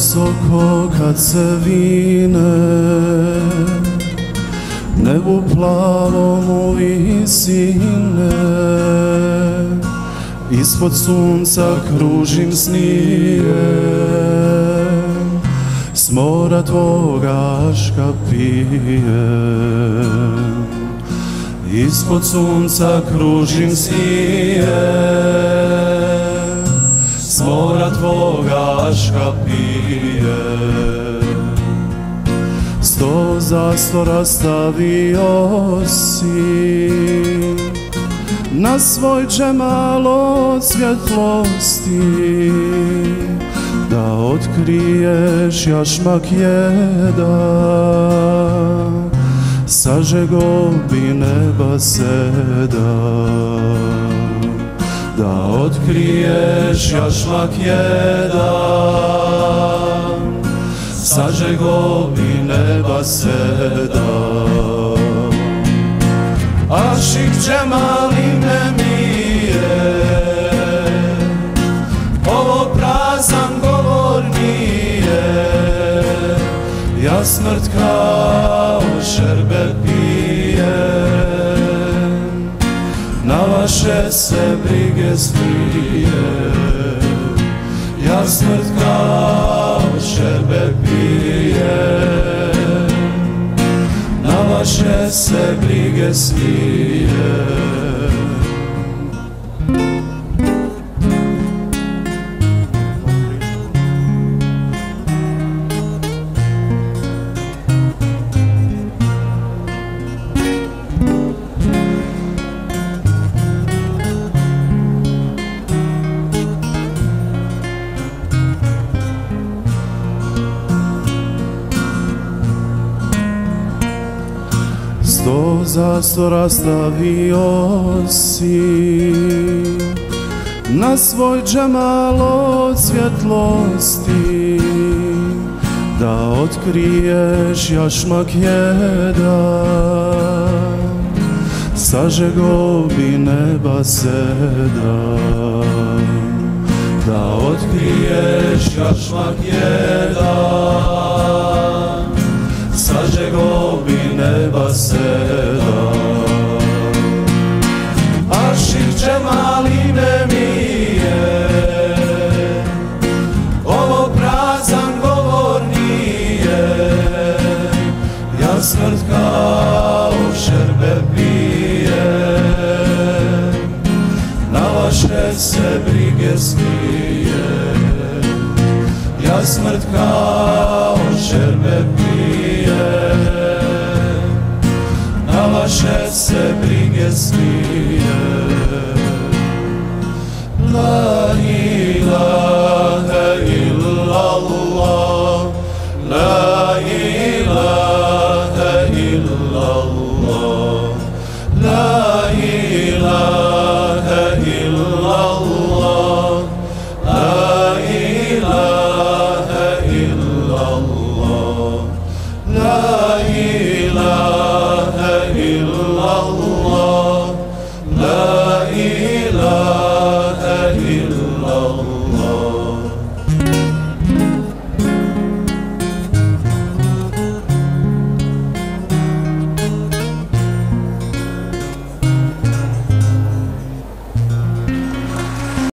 visoko kad se vine, nebu plavom u visine, ispod sunca kružim snijem, s mora tvoga aška pijem. Ispod sunca kružim snijem, s mora tvoga aška pijem. 100 zastora stavio si, na svoj džemal od svjetlosti, da otkriješ jašmak jedan, sažego bi neba sedam. Da otkriješ jašmak jedan, sažego bi neba sedam. Ašik džemal ime mi je, ovo prazan govor nije, ja smrt kao šerbet pijem, na vaše se brige smijem. Ja smrt kao šerbet pijem, na vaše se brige smijem. Sto zastora stavio si, na svoj džemal od svjetlosti, da otkriješ jašmak jedan, sažego bi neba sedam. Da otkriješ jašmak jedan, sažego bi neba sedam. Ašik džemal ime mi je, ovo prazan govor nije, ja smrt kao šerbet pijem, na vaše se brige smijem. Ja smrt kao šerbet pijem, na vaše se brige smijem. La ilaha illallah, la ilaha illallah, la ilaha illallah, la ilaha illallah, la ilaha illallah.